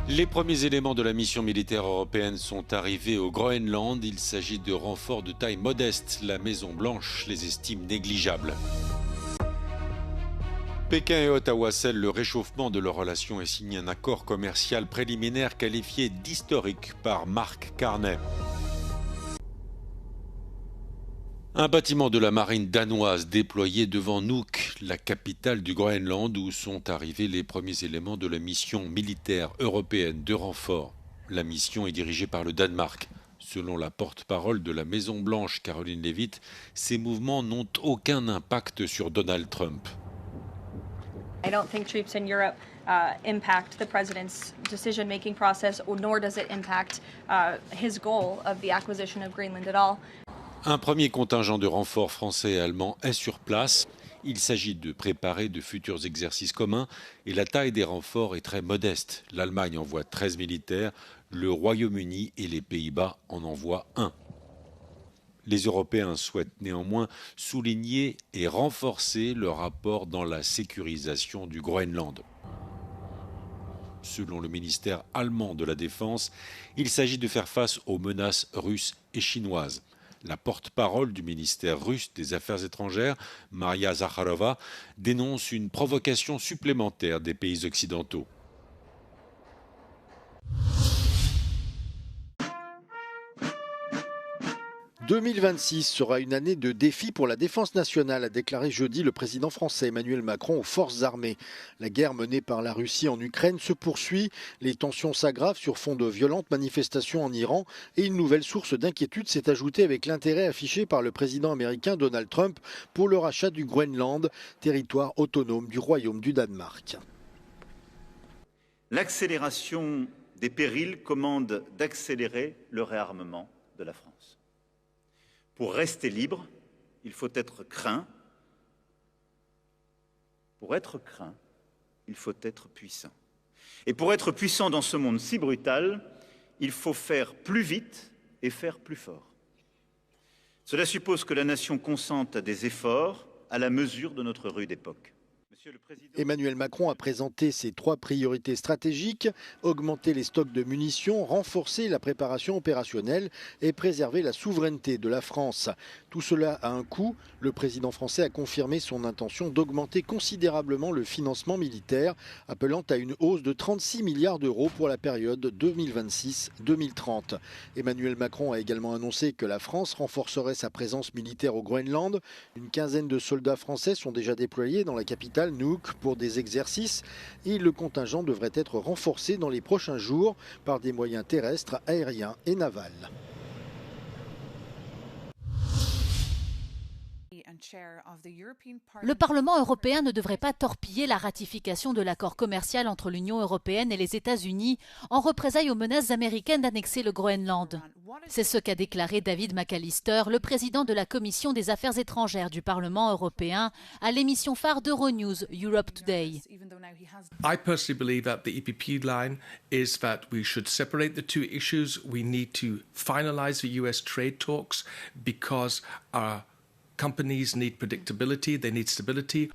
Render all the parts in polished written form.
Les premiers éléments de la mission militaire européenne sont arrivés au Groenland. Il s'agit de renforts de taille modeste. La Maison-Blanche les estime négligeables. Pékin et Ottawa scellent le réchauffement de leurs relations et signent un accord commercial préliminaire qualifié d'historique par Mark Carney. Un bâtiment de la marine danoise déployé devant Nuuk, la capitale du Groenland, où sont arrivés les premiers éléments de la mission militaire européenne de renfort. La mission est dirigée par le Danemark. Selon la porte-parole de la Maison-Blanche, Caroline Leavitt, ces mouvements n'ont aucun impact sur Donald Trump. I don't think troops in Europe impact the president's decision-making process, nor does it impact his goal of the acquisition of Greenland at all. Un premier contingent de renforts français et allemands est sur place. Il s'agit de préparer de futurs exercices communs et la taille des renforts est très modeste. L'Allemagne envoie 13 militaires, le Royaume-Uni et les Pays-Bas en envoient 1. Les Européens souhaitent néanmoins souligner et renforcer leur apport dans la sécurisation du Groenland. Selon le ministère allemand de la Défense, il s'agit de faire face aux menaces russes et chinoises. La porte-parole du ministère russe des Affaires étrangères, Maria Zakharova, dénonce une provocation supplémentaire des pays occidentaux. « 2026 sera une année de défi pour la défense nationale », a déclaré jeudi le président français Emmanuel Macron aux forces armées. La guerre menée par la Russie en Ukraine se poursuit, les tensions s'aggravent sur fond de violentes manifestations en Iran et une nouvelle source d'inquiétude s'est ajoutée avec l'intérêt affiché par le président américain Donald Trump pour le rachat du Groenland, territoire autonome du Royaume du Danemark. L'accélération des périls commande d'accélérer le réarmement de la France. Pour rester libre, il faut être craint. Pour être craint, il faut être puissant. Et pour être puissant dans ce monde si brutal, il faut faire plus vite et faire plus fort. Cela suppose que la nation consente à des efforts à la mesure de notre rude époque. Emmanuel Macron a présenté ses 3 priorités stratégiques: augmenter les stocks de munitions, renforcer la préparation opérationnelle et préserver la souveraineté de la France. Tout cela a un coût. Le président français a confirmé son intention d'augmenter considérablement le financement militaire, appelant à une hausse de 36 milliards d'euros pour la période 2026-2030. Emmanuel Macron a également annoncé que la France renforcerait sa présence militaire au Groenland. Une quinzaine de soldats français sont déjà déployés dans la capitale Nuuk pour des exercices et le contingent devrait être renforcé dans les prochains jours par des moyens terrestres, aériens et navals. Le Parlement européen ne devrait pas torpiller la ratification de l'accord commercial entre l'Union européenne et les États-Unis en représailles aux menaces américaines d'annexer le Groenland. C'est ce qu'a déclaré David McAllister, le président de la Commission des Affaires étrangères du Parlement européen, à l'émission phare d'Euronews, Europe Today. I personally believe that the EPP line is that we should separate the two issues. We need to finalize the US trade talks because our companies need predictability, they need stability.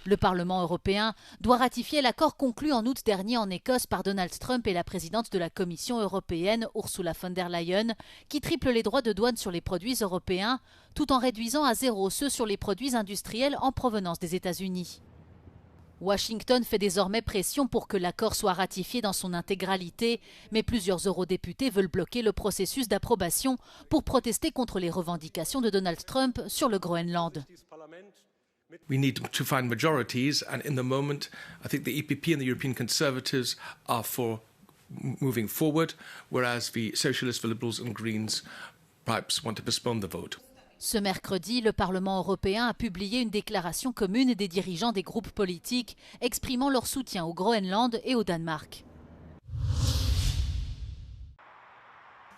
Le Parlement européen doit ratifier l'accord conclu en août dernier en Écosse par Donald Trump et la présidente de la Commission européenne, Ursula von der Leyen, qui triple les droits de douane sur les produits européens, tout en réduisant à 0 ceux sur les produits industriels en provenance des États-Unis. Washington fait désormais pression pour que l'accord soit ratifié dans son intégralité, mais plusieurs eurodéputés veulent bloquer le processus d'approbation pour protester contre les revendications de Donald Trump sur le Groenland. We need to find majorities, and in the moment, I think the EPP and the European Conservatives are for moving forward, whereas the Socialists, the Liberals and Greens perhaps want to postpone the vote. Ce mercredi, le Parlement européen a publié une déclaration commune des dirigeants des groupes politiques exprimant leur soutien au Groenland et au Danemark.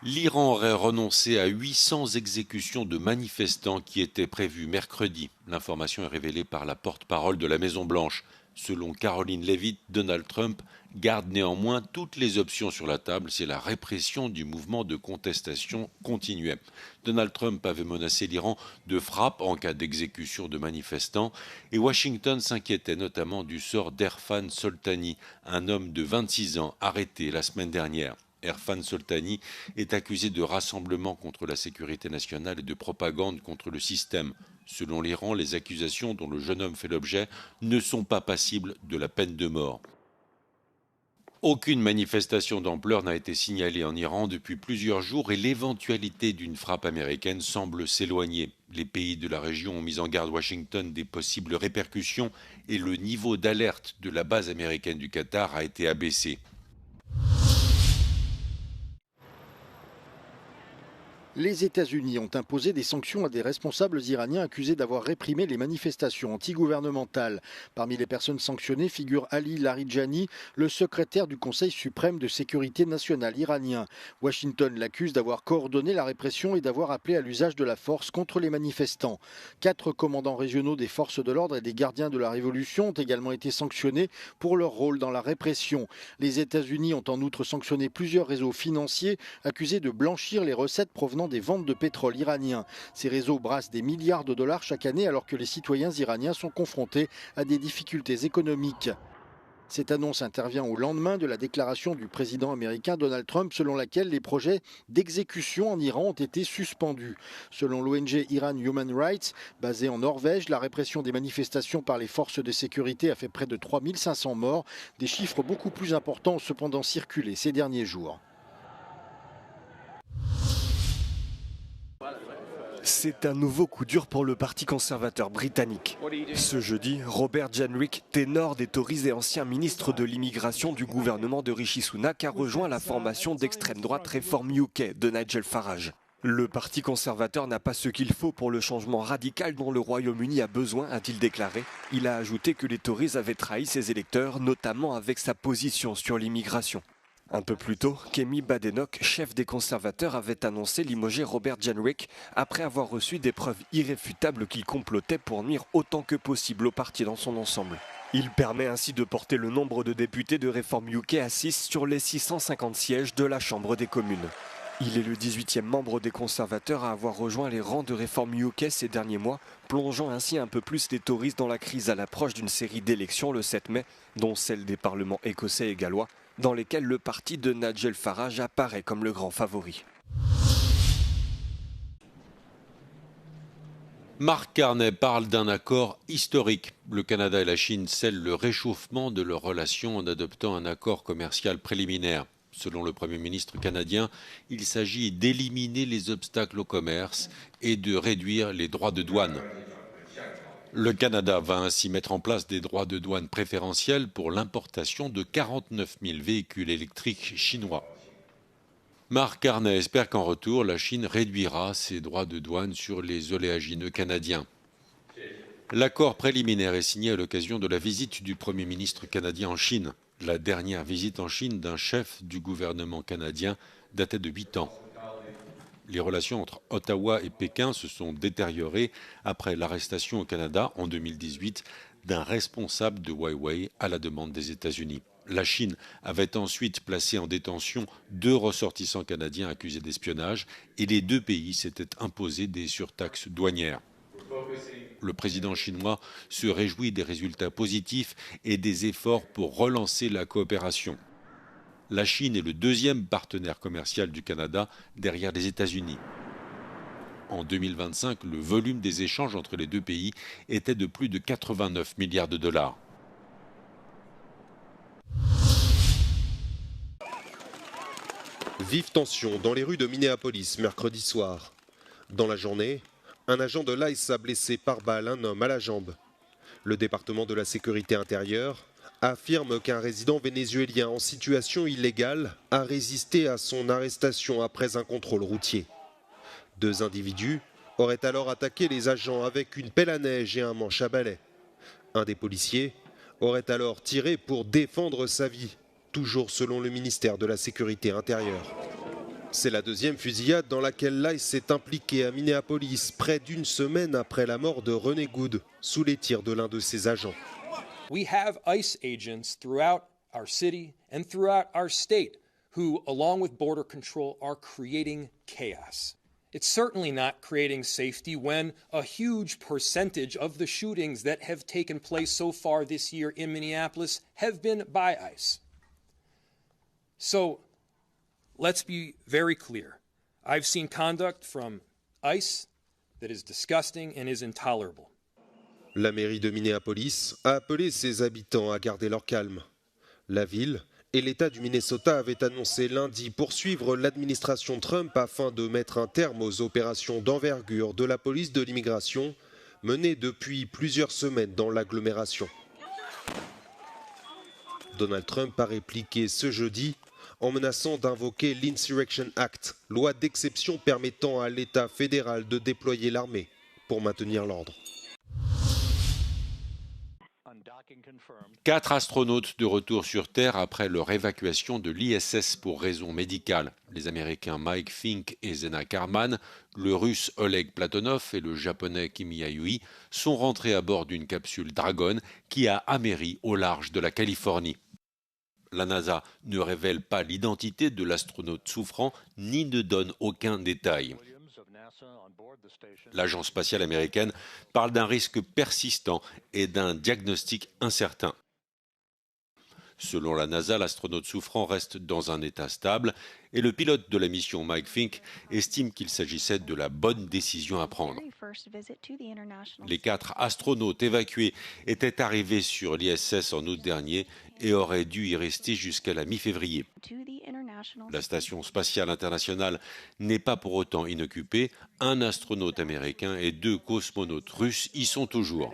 L'Iran aurait renoncé à 800 exécutions de manifestants qui étaient prévues mercredi. L'information est révélée par la porte-parole de la Maison-Blanche. Selon Caroline Leavitt, Donald Trump garde néanmoins toutes les options sur la table si la répression du mouvement de contestation continuait. Donald Trump avait menacé l'Iran de frappe en cas d'exécution de manifestants et Washington s'inquiétait notamment du sort d'Erfan Soltani, un homme de 26 ans arrêté la semaine dernière. Erfan Soltani est accusé de rassemblement contre la sécurité nationale et de propagande contre le système. Selon l'Iran, les accusations dont le jeune homme fait l'objet ne sont pas passibles de la peine de mort. Aucune manifestation d'ampleur n'a été signalée en Iran depuis plusieurs jours et l'éventualité d'une frappe américaine semble s'éloigner. Les pays de la région ont mis en garde Washington des possibles répercussions et le niveau d'alerte de la base américaine du Qatar a été abaissé. Les États-Unis ont imposé des sanctions à des responsables iraniens accusés d'avoir réprimé les manifestations antigouvernementales. Parmi les personnes sanctionnées figure Ali Larijani, le secrétaire du Conseil suprême de sécurité nationale iranien. Washington l'accuse d'avoir coordonné la répression et d'avoir appelé à l'usage de la force contre les manifestants. 4 commandants régionaux des forces de l'ordre et des gardiens de la Révolution ont également été sanctionnés pour leur rôle dans la répression. Les États-Unis ont en outre sanctionné plusieurs réseaux financiers accusés de blanchir les recettes provenant des ventes de pétrole iranien. Ces réseaux brassent des milliards de dollars chaque année alors que les citoyens iraniens sont confrontés à des difficultés économiques. Cette annonce intervient au lendemain de la déclaration du président américain Donald Trump selon laquelle les projets d'exécution en Iran ont été suspendus. Selon l'ONG Iran Human Rights, basée en Norvège, la répression des manifestations par les forces de sécurité a fait près de 3500 morts. Des chiffres beaucoup plus importants ont cependant circulé ces derniers jours. C'est un nouveau coup dur pour le Parti conservateur britannique. Ce jeudi, Robert Jenrick, ténor des Tories et ancien ministre de l'immigration du gouvernement de Rishi Sunak, a rejoint la formation d'extrême droite Reform UK de Nigel Farage. Le Parti conservateur n'a pas ce qu'il faut pour le changement radical dont le Royaume-Uni a besoin, a-t-il déclaré. Il a ajouté que les Tories avaient trahi ses électeurs, notamment avec sa position sur l'immigration. Un peu plus tôt, Kemi Badenoch, chef des conservateurs, avait annoncé limoger Robert Jenrick après avoir reçu des preuves irréfutables qu'il complotait pour nuire autant que possible au parti dans son ensemble. Il permet ainsi de porter le nombre de députés de Reform UK à 6 sur les 650 sièges de la Chambre des communes. Il est le 18e membre des conservateurs à avoir rejoint les rangs de Reform UK ces derniers mois, plongeant ainsi un peu plus les Tories dans la crise à l'approche d'une série d'élections le 7 mai, dont celle des parlements écossais et gallois, dans lesquels le parti de Nigel Farage apparaît comme le grand favori. Mark Carney parle d'un accord historique. Le Canada et la Chine scellent le réchauffement de leurs relations en adoptant un accord commercial préliminaire. Selon le Premier ministre canadien, il s'agit d'éliminer les obstacles au commerce et de réduire les droits de douane. Le Canada va ainsi mettre en place des droits de douane préférentiels pour l'importation de 49 000 véhicules électriques chinois. Mark Carney espère qu'en retour, la Chine réduira ses droits de douane sur les oléagineux canadiens. L'accord préliminaire est signé à l'occasion de la visite du Premier ministre canadien en Chine. La dernière visite en Chine d'un chef du gouvernement canadien datait de 8 ans. Les relations entre Ottawa et Pékin se sont détériorées après l'arrestation au Canada en 2018 d'un responsable de Huawei à la demande des États-Unis. La Chine avait ensuite placé en détention 2 ressortissants canadiens accusés d'espionnage et les 2 pays s'étaient imposés des surtaxes douanières. Le président chinois se réjouit des résultats positifs et des efforts pour relancer la coopération. La Chine est le 2e partenaire commercial du Canada derrière les États-Unis. En 2025, le volume des échanges entre les 2 pays était de plus de 89 milliards de dollars. Vive tension dans les rues de Minneapolis mercredi soir. Dans la journée, un agent de l'ICE a blessé par balle un homme à la jambe. Le département de la sécurité intérieure affirme qu'un résident vénézuélien en situation illégale a résisté à son arrestation après un contrôle routier. 2 individus auraient alors attaqué les agents avec une pelle à neige et un manche à balai. Un des policiers aurait alors tiré pour défendre sa vie, toujours selon le ministère de la Sécurité intérieure. C'est la 2e fusillade dans laquelle l'ICE s'est impliqué à Minneapolis, près d'1 semaine après la mort de René Good, sous les tirs de l'un de ses agents. We have ICE agents throughout our city, and throughout our state, who, along with border control, are creating chaos. It's certainly not creating safety when a huge percentage of the shootings that have taken place so far this year in Minneapolis have been by ICE. So, let's be very clear. I've seen conduct from ICE that is disgusting and is intolerable. La mairie de Minneapolis a appelé ses habitants à garder leur calme. La ville et l'État du Minnesota avaient annoncé lundi poursuivre l'administration Trump afin de mettre un terme aux opérations d'envergure de la police de l'immigration menées depuis plusieurs semaines dans l'agglomération. Donald Trump a répliqué ce jeudi en menaçant d'invoquer l'Insurrection Act, loi d'exception permettant à l'État fédéral de déployer l'armée pour maintenir l'ordre. 4 astronautes de retour sur Terre après leur évacuation de l'ISS pour raisons médicales. Les Américains Mike Fink et Zena Karman, le Russe Oleg Platonov et le Japonais Kimi Yayoi sont rentrés à bord d'une capsule Dragon qui a améri au large de la Californie. La NASA ne révèle pas l'identité de l'astronaute souffrant ni ne donne aucun détail. L'agence spatiale américaine parle d'un risque persistant et d'un diagnostic incertain. Selon la NASA, l'astronaute souffrant reste dans un état stable et le pilote de la mission Mike Fink estime qu'il s'agissait de la bonne décision à prendre. Les 4 astronautes évacués étaient arrivés sur l'ISS en août dernier et auraient dû y rester jusqu'à la mi-février. La station spatiale internationale n'est pas pour autant inoccupée. Un astronaute américain et 2 cosmonautes russes y sont toujours.